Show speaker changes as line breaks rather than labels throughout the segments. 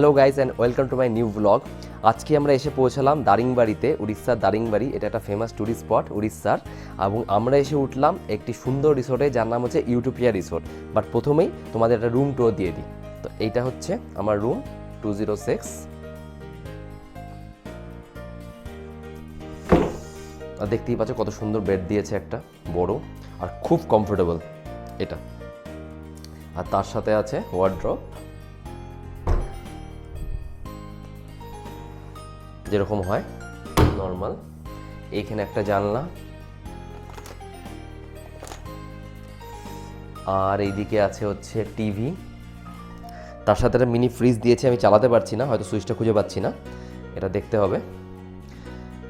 Hello guys and welcome to my new blog. আজকে আমরা এসে পৌঁছালাম দারিংবাড়িতে, উড়িষ্যার দারিংবাড়ি। এটা একটা ফেমাস ট্যুরিস্ট স্পট উড়িষ্যার, এবং আমরা এসে উঠলাম একটি সুন্দর রিসোর্টে যার নাম হচ্ছে ইউটোপিয়া রিসোর্ট। বাট প্রথমেই তোমাদের একটা রুম ট্যুর দিয়ে দিই। তো এইটা হচ্ছে আমার রুম 206। আর দেখতেই পাচ্ছ কত সুন্দর বেড দিয়েছে, একটা বড় আর খুব কমফোর্টেবল এটা। আর তার সাথে আছে ওয়ার্ড্রপ, যেরকম হয় নর্মাল। এইখানে একটা জানলা, আর এইদিকে আছে হচ্ছে টিভি। তার সাথে একটা মিনি ফ্রিজ দিয়েছে, আমি চালাতে পারছি না, হয়তো সুইচটা খুঁজে পাচ্ছি না, এটা দেখতে হবে।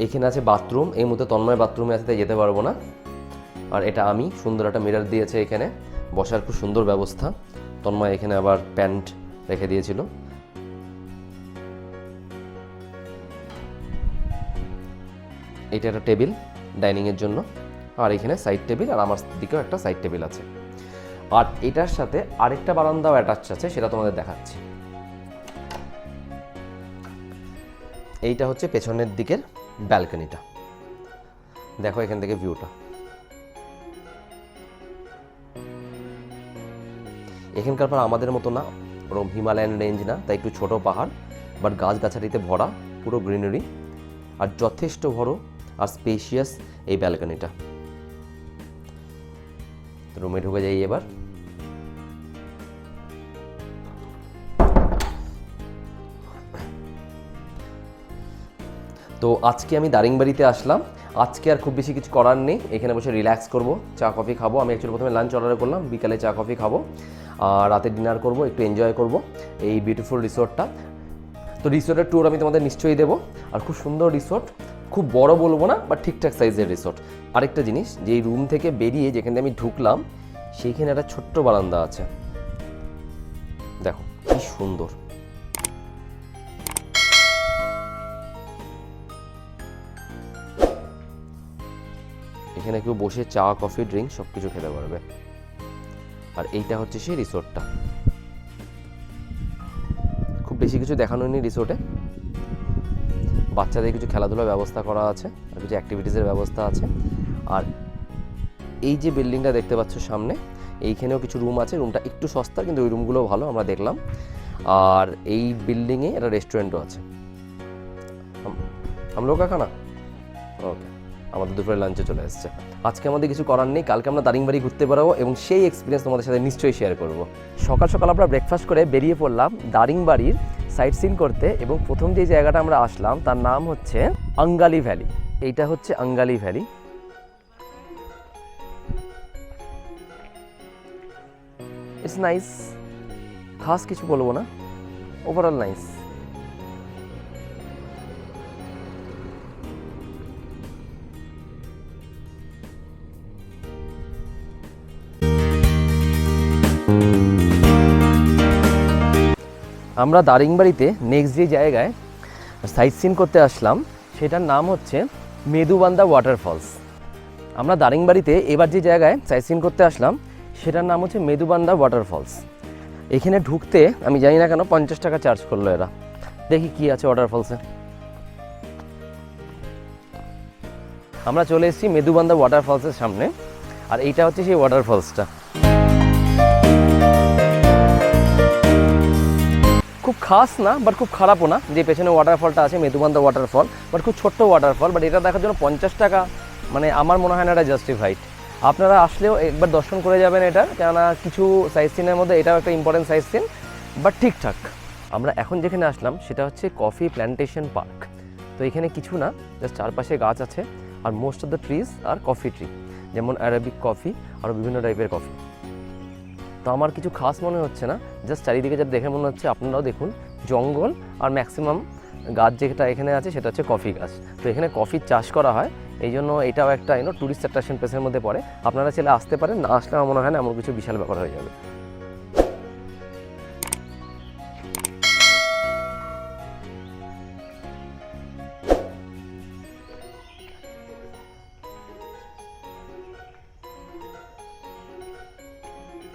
এখানে আছে বাথরুম, এই মুহূর্তে তন্ময় বাথরুমে আছে তাই যেতে পারবো না। আর এটা আমি, সুন্দর একটা মিরর দিয়েছে এখানে, বসার খুব সুন্দর ব্যবস্থা। তন্ময় এখানে আবার প্যান্ট রেখে দিয়েছিল। এটা একটা টেবিল ডাইনিংয়ের জন্য, আর এখানে সাইড টেবিল, আর আমার দিকেও একটা সাইড টেবিল আছে। আর এটার সাথে আরেকটা বারান্দাও অ্যাটাচ আছে, সেটা তোমাদের দেখাচ্ছি। এইটা হচ্ছে পেছনের দিকের ব্যালকনিটা, দেখো এখান থেকে ভিউটা। এখানকার পর আমাদের মতো না, ওরকম হিমালয়ান রেঞ্জ না, তাই একটু ছোট পাহাড়, বাট গাছগাছালিতে ভরা, পুরো গ্রিনারি, আর যথেষ্ট বড় আর স্পেশিয়াস এই ব্যালকনিটা। রুমে ঢুকে যাই এবার। তো আজকে আমি দারিংবাড়িতে আসলাম। আজকে আর খুব বেশি কিছু করার নেই, এখানে বসে রিল্যাক্স করব, চা কফি খাবো। আমি অ্যাকচুয়ালি প্রথমে লাঞ্চ অর্ডার করলাম, বিকালে চা কফি খাবো, আর রাতে ডিনার করব, একটু এনজয় করব এই বিউটিফুল রিসোর্টটা। তো রিসোর্টের ট্যুর আমি তোমাদের নিশ্চয়ই দেবো। আর খুব সুন্দর রিসোর্ট, খুব বড় বলবো না, বাট ঠিকঠাক সাইজের রিসোর্ট। আরেকটা জিনিস, যে এই রুম থেকে বেরিয়ে যেখানে আমি ঢুকলাম, সেইখানে একটা ছোট্ট বারান্দা আছে, দেখো কি সুন্দর। এখানে কেউ বসে চা কফি ড্রিঙ্ক সব কিছু খেতে পারবে। আর এইটা হচ্ছে সেই রিসোর্টটা। খুব বেশি কিছু দেখানো নেই রিসোর্টে, বাচ্চাদের কিছু খেলাধুলার ব্যবস্থা করা আছে, আর কিছু অ্যাক্টিভিটিসের ব্যবস্থা আছে। আর এই যে বিল্ডিংটা দেখতে পাচ্ছ সামনে, এইখানেও কিছু রুম আছে। রুমটা একটু সস্তা, কিন্তু ওই রুমগুলো ভালো, আমরা দেখলাম। আর এই বিল্ডিংয়ে একটা রেস্টুরেন্টও আছে। আমরা খানা ওকে, আমাদের দুপুরে লাঞ্চে চলে এসছে। আজকে আমাদের কিছু করার নেই, কালকে আমরা দারিংবাড়ি ঘুরতে বেরোবো, এবং সেই এক্সপিরিয়েন্স তোমাদের সাথে নিশ্চয়ই শেয়ার করব। সকাল সকাল আমরা ব্রেকফাস্ট করে বেরিয়ে পড়লাম দারিংবাড়ির সাইট সিন করতে, এবং প্রথম যে জায়গাটা আমরা আসলাম তার নাম হচ্ছে আঙ্গালি ভ্যালি। এইটা হচ্ছে আঙ্গালি ভ্যালি। ইটস নাইস, খাস কিছু বলবো না, ওভারঅল নাইস। আমরা দারিংবাড়িতে নেক্সট যে জায়গায় সাইট সিন করতে আসলাম, সেটার নাম হচ্ছে মেদুবান্দা ওয়াটারফলস। আমরা দারিংবাড়িতে এবার যে জায়গায় সাইট সিন করতে আসলাম, সেটার নাম হচ্ছে মেদুবান্দা ওয়াটারফলস। এখানে ঢুকতে আমি জানি না কেন 50 টাকা চার্জ করলো এরা। দেখি কি আছে ওয়াটারফলসে। আমরা চলে এসেছি মেদুবান্দা ওয়াটারফলসের সামনে, আর এইটা হচ্ছে সেই ওয়াটারফলসটা। খুব খাস না, বাট খুব খারাপও না। যে পেছনে ওয়াটারফলটা আছে মেদুবান্দা ওয়াটারফল, বাট খুব ছোট্ট ওয়াটারফল, বাট এটা দেখার জন্য 50 টাকা মানে আমার মনে হয় না এটা জাস্টিফাইড। আপনারা আসলেও একবার দর্শন করে যাবেন এটা, কেননা কিছু সাইট সিনের মধ্যে এটাও একটা ইম্পর্টেন্ট সাইট সিন, বাট ঠিকঠাক। আমরা এখন যেখানে আসলাম সেটা হচ্ছে কফি প্ল্যান্টেশন পার্ক। তো এখানে কিছু না, জাস্ট চারপাশে গাছ আছে, আর মোস্ট অফ দ্য ট্রিজ আর কফি ট্রি, যেমন অ্যারাবিক কফি, আরও বিভিন্ন টাইপের কফি। তো আমার কিছু খাস মনে হচ্ছে না, জাস্ট চারিদিকে যা দেখে মনে হচ্ছে, আপনারাও দেখুন, জঙ্গল আর ম্যাক্সিমাম গাছ যেটা এখানে আছে সেটা হচ্ছে কফি গাছ। তো এখানে কফির চাষ করা হয়, এই জন্য এটাও একটা ট্যুরিস্ট অ্যাট্রাকশন প্লেসের মধ্যে পড়ে। আপনারা চাইলে আসতে পারেন, না আসলে আমার মনে হয় না এমন কিছু বিশাল ব্যাপার হয়ে যাবে।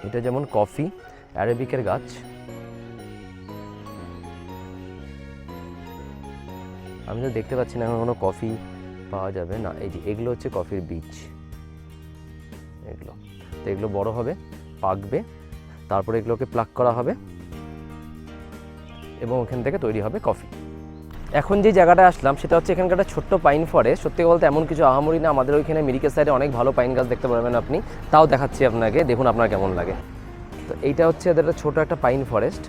এটা যেমন কফি, অ্যারাবিকের গাছ, আমি তো দেখতে পাচ্ছি না এখন কোনো কফি পাওয়া যাবে না। এই যে এগুলো হচ্ছে কফির বীজ, এগুলো তো এগুলো বড় হবে, পাকবে, তারপরে এগুলোকে প্লাক করা হবে এবং ওখান থেকে তৈরি হবে কফি। এখন যে জায়গাটা আসলাম সেটা হচ্ছে এখানকার একটা ছোট্ট পাইন ফরেস্ট। সত্যি বলতে এমন কিছু আহামরি না, আমাদের ওইখানে মিরিকের সাইডে অনেক ভালো পাইন গাছ দেখতে পারবেন আপনি, তাও দেখাচ্ছি আপনাকে, দেখুন আপনার কেমন লাগে। তো এইটা হচ্ছে এদের একটা ছোটো একটা পাইন ফরেস্ট।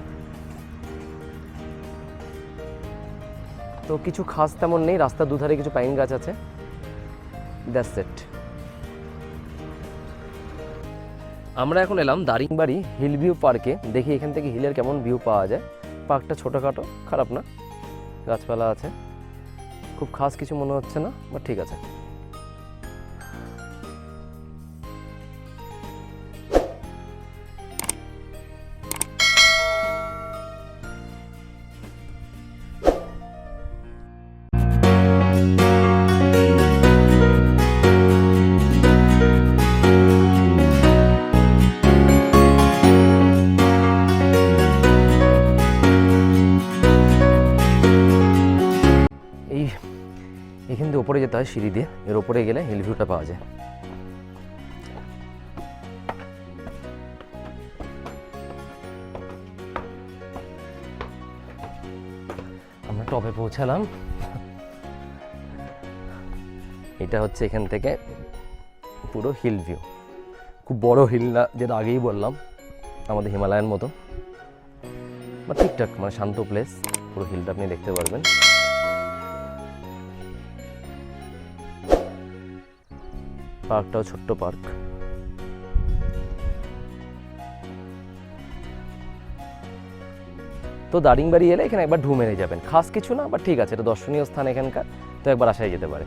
তো কিছু খাস তেমন নেই, রাস্তার দুধারে কিছু পাইন গাছ আছে, দ্যাটস ইট। আমরা এখন এলাম দারিংবাড়ি হিল ভিউ পার্কে, দেখি এখান থেকে হিলের কেমন ভিউ পাওয়া যায়। পার্কটা ছোটোখাটো, খারাপ না, গাছপালা আছে, খুব খাস কিছু মনে হচ্ছে না, বাট ঠিক আছে। এখান থেকে উপরে যেতে হয় সিঁড়ি দিয়ে, এর উপরে গেলে হিল ভিউটা পাওয়া যায়। আমরা টপে পৌঁছালাম। এটা হচ্ছে এখান থেকে পুরো হিল ভিউ, খুব বড় হিল না, যেটা আগেই বললাম আমাদের হিমালয়ান মতো, বা ঠিকঠাক মানে শান্ত প্লেস, পুরো হিলটা আপনি দেখতে পারবেন। পার্কটাও ছোট্ট পার্ক। তো দারিংবাড়ি এলে এখানে একবার ঢু মেরে যাবেন, খাস কিছু না, বাট ঠিক আছে, এটা দর্শনীয় স্থান এখানকার, তো একবার আসাই যেতে পারে।